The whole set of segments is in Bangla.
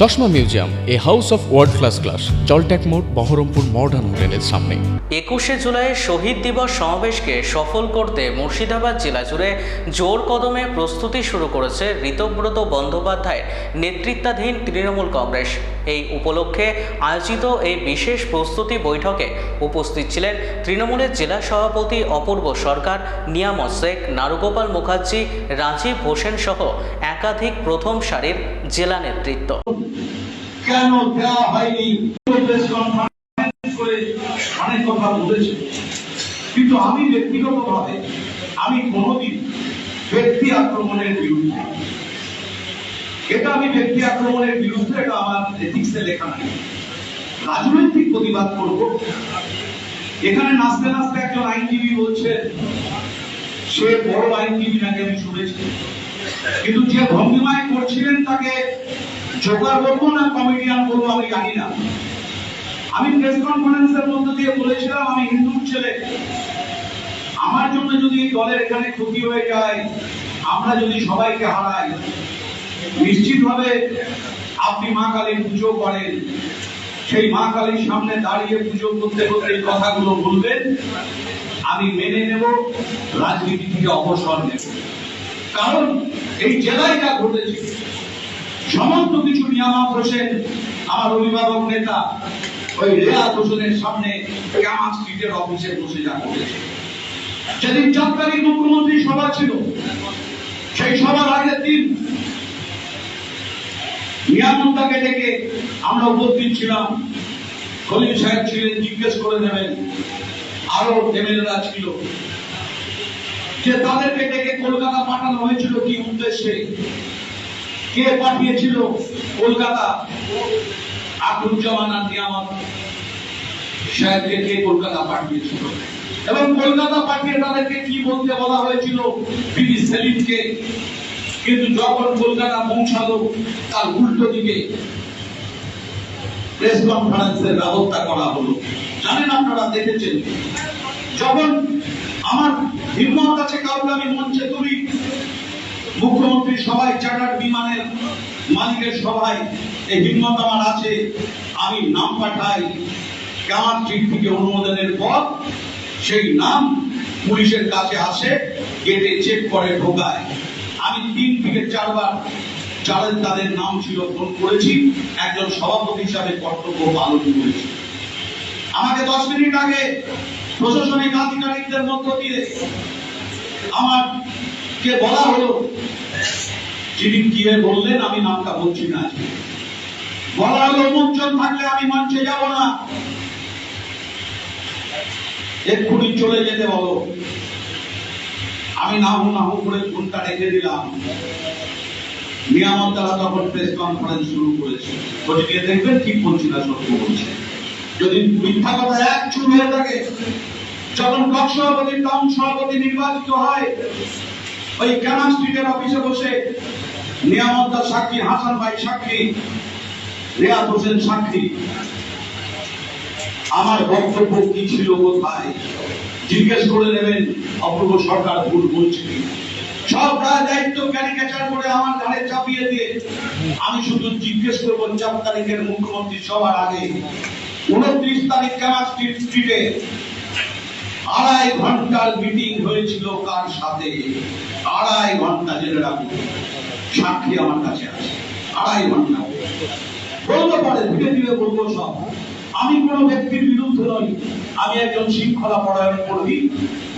চশমা museum, a house of world class, জলট্যাক মোড়, বহরমপুর মডার্ন হোটেলের সামনে। 21শে জুলাই শহীদ দিবস সমাবেশকে সফল করতে মুর্শিদাবাদ জেলা জুড়ে জোর কদমে প্রস্তুতি শুরু করেছে ঋতব্রত বন্দ্যোপাধ্যায়ের নেতৃত্বাধীন তৃণমূল কংগ্রেস। এই উপলক্ষে আয়োজিত এই বিশেষ প্রস্তুতি বৈঠকে উপস্থিত ছিলেন তৃণমূলের জেলা সভাপতি অপূর্ব সরকার, নিয়ামত শেখ, নারুগোপাল মুখার্জি, রাজীব হোসেন সহ একাধিক প্রথম সারির জেলা নেতৃত্ব। কেন দেওয়া হয়নি অনেক কথা বলেছে, কিন্তু আমি ব্যক্তিগতভাবে আমি কোনোদিন ব্যক্তি আক্রমণের বিরুদ্ধে, এটা আমার এথিক্সে লেখা নাই। রাজনৈতিক প্রতিবাদ করব। এখানে নাচতে নাচতে একজন আইনজীবী বলছে সে বড় আইনজীবী নাকি, আমি শুনেছি, কিন্তু যে ভঙ্গিমায় করছিলেন তাকে জোকার বলবো না কমেডিয়ান বলবো আমি জানি না। আমি প্রেস কনফারেন্সের মধ্যে দিয়ে বলেছিলাম আমি হিন্দুর ছেলে, আমার জন্য যদি দলের এখানে ক্ষতি হয়ে যায়, আমরা যদি সবাইকে হারাই, নিশ্চিতভাবে আপনি মা কালীর পুজো করেন, সেই মা কালীর সামনে দাঁড়িয়ে পুজো করতে করতে এই কথাগুলো বলবেন, আমি মেনে নেব, রাজনীতি থেকে অবসর নেব। কারণ এই জেলায় যা ঘটেছে সমস্ত কিছু নিয়ামত হোসেন আমার অভিভাবক নেতা ওই রেয়াত হোসেনের সামনে ক্যামাক স্ট্রিটের অফিসে বসে যা করেছে। সেদিন 4 তারিখ মুখ্যমন্ত্রী সভা ছিল, সেই সভার আগের দিন নিয়ামতকে ডেকে আমরা উপস্থিত ছিলাম, খলিল সাহেব ছিলেন, জিজ্ঞেস করে নেবেন, আরো এমএলএরা ছিল, যে তাদেরকে ডেকে কলকাতা পাঠানো হয়েছিল কি উদ্দেশ্যে, কে পাঠিয়েছিল কলকাতা, আকুজ্জামান আর নিয়ামত সাহেবকে কে কলকাতা পাঠিয়েছিল, এবং কলকাতা পাঠিয়ে তাদেরকে কি বলতে বলা হয়েছিল বিবি সেলিমকে। কিন্তু যখন কলকাতা পৌঁছালো তার উল্টো দিকে প্রেস কনফারেন্সের ব্যবস্থা করা হলো। জানেন, আপনারা দেখেছেন, যখন আমার হিম্মত আছে কাউকে আমি মঞ্চে তুলি, মুখ্যমন্ত্রী সভায়, চার্টার্ড বিমানের মালিকের সভায় এই হিম্মত আমার আছে, আমি নাম পাঠাই, ক্যামাক স্ট্রিট থেকে অনুমোদনের পর সেই নাম পুলিশের কাছে আসে, গেটে চেক করে ঢোকায়। আমি 3 থেকে 4 বার যাদের তাদের নাম ছিল ফোন করেছি, একজন সভাপতি হিসাবে কর্তব্য পালন করেছি। আমাকে 10 মিনিট আগে প্রশাসনিক আধিকারিকদের মধ্য দিয়ে আমাকে বলা হলো, যিনি কি বললেন আমি নামটা বলছি না, বলা হলো মঞ্চন থাকলে আমি মঞ্চে যাব না, এক্ষুনি চলে যেতে বলো। আমি না হু করে ফোনটা রেখে দিলাম। নিয়ামত তারা তখন প্রেস কনফারেন্স শুরু করেছে, খোঁজে দেখবেন ঠিক বলছি না সত্য বলছে। যদি মিথ্যা কথা এক চুল হয়ে থাকে, যখন ব্লক সভাপতি, টাউন সভাপতি নির্বাচিত হয়, ওই ক্যামাক স্ট্রিটের অফিসে বসে নিয়ামত সাক্ষী, হাসান ভাই সাক্ষী, রেয়াত হোসেন সাক্ষী, আমার বক্তব্য কি ছিল, কোথায় জিজ্ঞেস করে নেবেন। অপূর্ব সরকার ভুল বলছে, সব দায়িত্ব ক্যারিকেচার করে আমার ঘাড়ে চাপিয়ে দিয়ে আমি শুধু জিজ্ঞেস করবো 4 তারিখের মুখ্যমন্ত্রী সভার আগে 29 তারিখ ক্যামাক স্ট্রিটে 2.5 ঘন্টার মিটিং হয়েছিল কার সাথে? 2.5 ঘন্টা, জেনে রাখুন, সাক্ষী আমার কাছে আছে। 2.5 ঘন্টা বলতে পারে, ধীরে ধীরে বলবো সব। আমি কোনো ব্যক্তির বিরুদ্ধে নই, আমি একজন শৃঙ্খলা পরায়ণ কর্মী,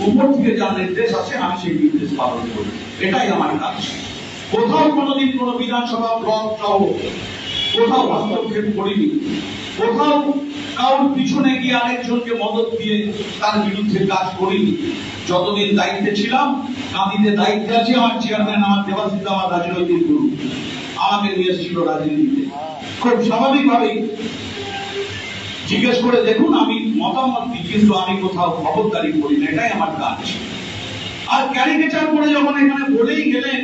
উপর থেকে যা নির্দেশ আছে আমি সেই নির্দেশ পালন করি, এটাই আমার কাজ। কোথাও কোনোদিন কোনো বিধানসভা, ব্লক সহ কোথাও হস্তক্ষেপ করিনি, কোথাও কারোর পিছনে গিয়ে আরেকজনকে মদত দিয়ে তার বিরুদ্ধে কাজ করিনি। যতদিন দায়িত্বে ছিলাম, কাঁদিতে দায়িত্বে আছি, আমার চেয়ারম্যান, আমার দেবাশিস, আমার রাজনৈতিক গুরু আমাকে নিয়ে এসেছিল রাজনীতিতে। খুব স্বাভাবিকভাবেই জিজ্ঞেস করে দেখুন, আমি মতামত দিই, কিন্তু আমি কোথাও খবরদারি করি না, এটাই আমার কাজ। আর ক্যারিকেচার করে যখন এখানে বলেই গেলেন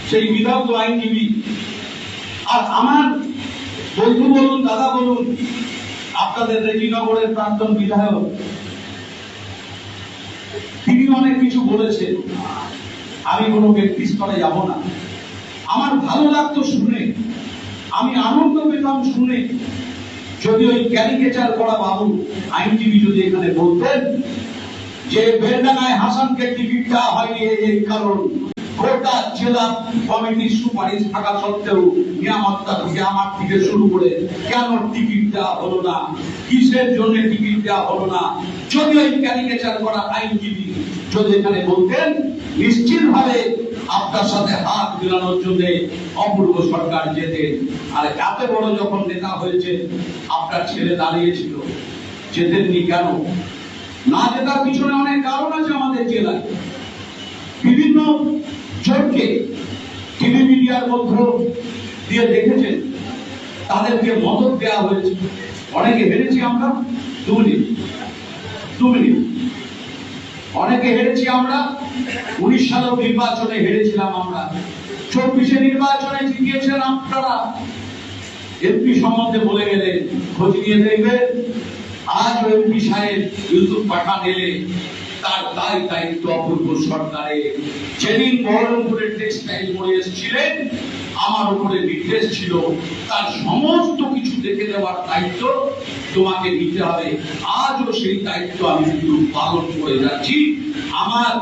সেই বিধায়ক আইনজীবী, আর আমার বন্ধু বলুন, দাদা বলুন, আপনাদের রেজিনগরের প্রাক্তন বিধায়ক, তিনি অনেক কিছু বলেছেন, আমি কোনো ব্যক্তি স্তরে যাব না। আমার ভালো লাগতো শুনে, আমি নাম শুনে যদি ওই ক্যারিকেচার করা বাবু আইনজীবী যদি এখানে বলতেন যে বেলডাঙ্গায় হাসানকে টিকিট দেওয়া হয়নি এই কারণ গোটা জেলা কমিটির সুপারিশ থাকা সত্ত্বেও নিরাপত্তা থেকে আমার থেকে শুরু করে কেন টিকিট দেওয়া হলো না, কিসের জন্য টিকিট দেওয়া হলো না, যদি ওই ক্যারিকেচার করা আইনজীবী যদি এখানে বলতেন, নিশ্চিত ভাবে আপনার সাথে হাত মিলানোর জন্য অপূর্ব সরকার যেতেন। আর এত বড় যখন নেতা হয়েছে, আপনার ছেলে দাঁড়িয়েছিল, যেতেননি কেন? না জেতার পিছনে অনেক কারণ আছে আমাদের জেলায়। বিভিন্ন জনকে টিভি মিডিয়ার মধ্য দিয়ে দেখেছেন, তাদেরকে মদত দেওয়া হয়েছে, অনেকে হেরেছি আমরা 2 মিনিট, অনেকে হেরেছি আমরা 19 সালের নির্বাচনে হেরেছিলাম আমরা, 24 নির্বাচনে জিতিয়েছেন আপনারা। এমপি সম্বন্ধে বলে গেলে খোঁজ নিয়ে দেখবেন, আজ এমপি সাহেব ইউসুফ পাঠান এলে তার দায়িত্ব অপূর্ব সরকারের। যেদিন বহরমপুরের টেক্সটাইল মোড়ে এসেছিলেন, আমার উপরে নির্দেশ ছিল তার সমস্ত কিছু দেখে দেওয়ার দায়িত্ব তোমাকে নিতে হবে। আজও সেই দায়িত্ব আমি কিন্তু পালন করে যাচ্ছি। আমার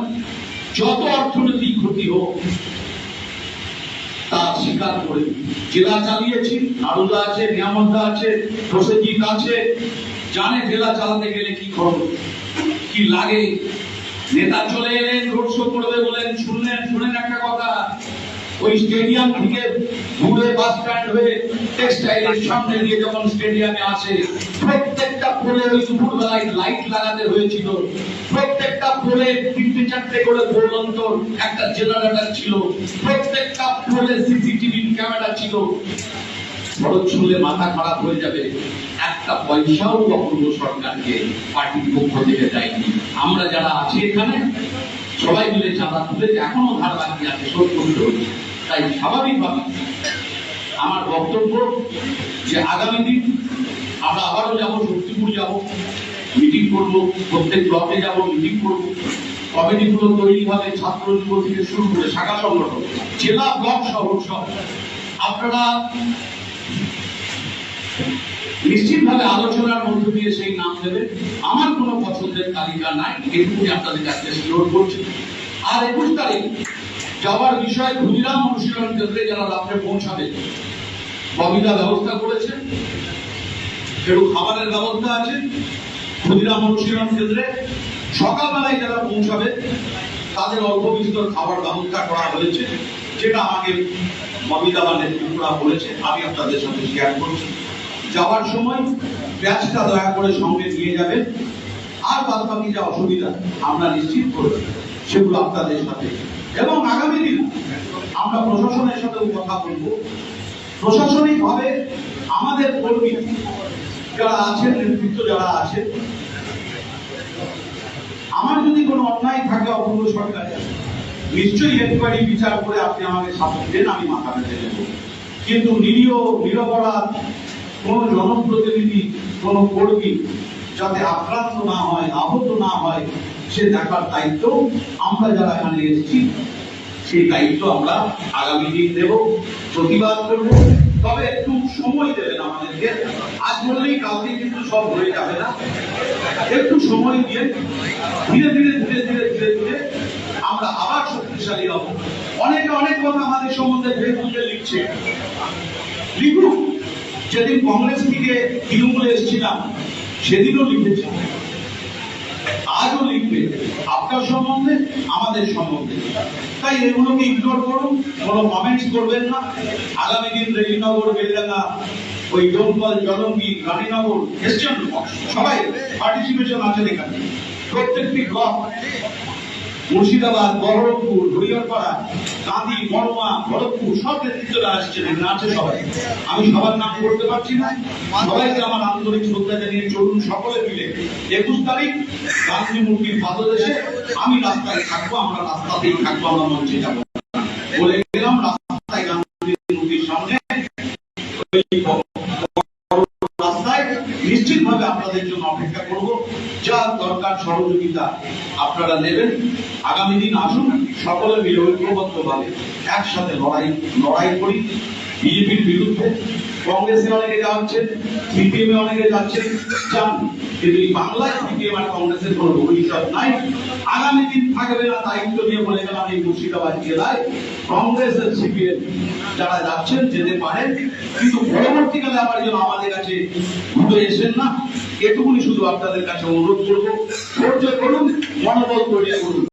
যত অর্থনৈতিক ক্ষতি হোক তা স্বীকার করে জেলা চালিয়েছি। নারুদা আছে, নিয়ামতদা আছে, প্রসেনজিৎ আছে, জানে জেলা চালাতে গেলে কি খরচ, কি লাগে। নেতা চলে এলেন, রোড শো করবে বলেন, শুনলেন একটা কথা, ওই স্টেডিয়াম থেকে ঘুরে বাস স্ট্যান্ড হয়ে টেক্সটাইলের সামনে দিয়ে যখন স্টেডিয়ামে আসে, প্রত্যেকটা পোলে ওই দুপুর বেলায় লাইট লাগাতে হয়েছিল। প্রত্যেকটা পোলে 3-4টে করে গোলন্তর একটা জেনারেটর ছিল, প্রত্যেকটা পোলে সিসিটিভি ক্যামেরা ছিল। খরচ শুনলে মাথা খারাপ হয়ে যাবে। একটা পয়সাও অপূর্ব সরকারকে পার্টির পক্ষ থেকে দেয়নি। আমরা যারা আছি এখানে সবাই মিলে চাঁদা তুলে এখনো ধার বাকি আছে, শোধ করতে হচ্ছে। তাই স্বাভাবিকভাবে আমার বক্তব্য যে আগামী দিন আমরা আবারও যাবো, শক্তিপুর যাবো, মিটিং করবো, প্রত্যেক ব্লকে যাবো, মিটিং করবো। কমিটিগুলো তৈরি হবে, ছাত্র যুব থেকে শুরু করে শাখা সংগঠন, জেলা ব্লক শহর সব। আপনারা নিশ্চিতভাবে আলোচনার মধ্য দিয়ে সেই নাম দেবে। আমার কোনো পছন্দের তালিকা নাই, এটুকুই আপনাদের কাছে শিওর করছি। আর 21 তারিখ যাওয়ার বিষয়ে ক্ষুদিরাম অনুশীলন কেন্দ্রে যারা রাত্রে পৌঁছাবে, ববিদা ব্যবস্থা করেছে, একটু খাবারের ব্যবস্থা আছে। ক্ষুদিরাম অনুশীলন কেন্দ্রে সকালবেলায় যারা পৌঁছাবে তাদের অল্প বিস্তর খাবার ব্যবস্থা করা হয়েছে, যেটা আমাকে ববিদা বা নেতৃত্বরা বলেছে, আমি আপনাদের সাথে শেয়ার করছি। যাওয়ার সময় ব্যাচটা দয়া করে সঙ্গে নিয়ে যাবেন। আর বাদ বাকি যা অসুবিধা আমরা নিশ্চিত করব সেগুলো আপনাদের সাথে। এবং আগামী দিন আমরা প্রশাসনের সাথেও কথা বলব। প্রশাসনিক ভাবে আমাদের কর্মী যারা আছেন, নেতৃত্ব যারা আছে, আমার যদি কোনো অন্যায় থাকে অপূর্ব সরকারে, নিশ্চয়ই এনকোয়ারি বিচার করে আপনি আমাকে শাস্তি দেন, আমি মাথা পেতে দেব। কিন্তু নিরীহ নিরপরাধ কোন জনপ্রতিনিধি, কোন কর্মী যাতে আক্রান্ত না হয়, আহত না হয়, সে দেখার দায়িত্ব আমরা যারা এখানে এসেছি সেই দায়িত্ব আমরা আগামী দিন দেব, প্রতিবাদ করব। তবে একটু সময় দেবেন আমাদেরকে। আজ বললেই কালকে কিন্তু সব হয়ে যাবে না, একটু সময় দিয়ে ধীরে ধীরে ধীরে ধীরে ধীরে ধীরে আমরা আবার শক্তিশালী হব। অনেকে অনেক কথা আমাদের সম্বন্ধে ফেসবুকে লিখছে, লিখুক। যেদিন কংগ্রেস থেকে তৃণমূলে এসেছিলাম সেদিনও লিখেছি, আজও লিখবে আপনার সম্বন্ধে, আমাদের সম্বন্ধে। তাই এগুলোকে ইগনোর করুন, কোনো কমেন্টস করবেন না। আগামী দিন রেজিনগর, বেলডাঙ্গা, ওই ডোমকল, জলঙ্গি, রানীনগর এসছেন, সবাই পার্টিসিপেশন আছে এখানে। প্রত্যেকটি ব্লক, মুর্শিদাবাদ, বহরমপুর, হরিহরপাড়া, কাঁদি, মরমা, ভরতপুর, সব নেতৃত্বরা আসছেন, আছে সবাই। আমি সবার নাম করতে পারছি না, সবাইকে আমার আন্তরিক শ্রদ্ধা জানিয়ে চলুন সকলে মিলে 21 তারিখ গান্ধী মূর্তির পাদদেশে আমি রাস্তায় থাকবো, আমরা রাস্তাতেই থাকবো, আমরা মঞ্চে যাবো বলে গেলাম। রাস্তায় গান্ধী মূর্তির সামনে রাস্তায় নিশ্চিতভাবে আপনাদের জন্য অপেক্ষা করব। যা দরকার সহযোগিতা আপনারা নেবেন। আগামী দিন আসুন, সকলে মিলে ঐক্যবদ্ধভাবে একসাথে লড়াই করি বিজেপির বিরুদ্ধে। কংগ্রেসে অনেকে যাচ্ছেন, সিপিএম এ অনেকে যাচ্ছেন, যান, কিন্তু এই বাংলায় সিপিএম আর কংগ্রেসের কোনো ভবিষ্যৎ নাই। আগামী দিন থাকবে না, দায়িত্ব নিয়ে বলে গেলাম এই মুর্শিদাবাদ জেলায় কংগ্রেসের সিপিএম যারা যাচ্ছেন যেতে পারেন, কিন্তু পরবর্তীকালে আবার যেন আমাদের কাছে ঘুরে এসেন না, এটুকুনি শুধু আপনাদের কাছে অনুরোধ করবো। ধৈর্য করুন, মনোবল তৈরি করুন।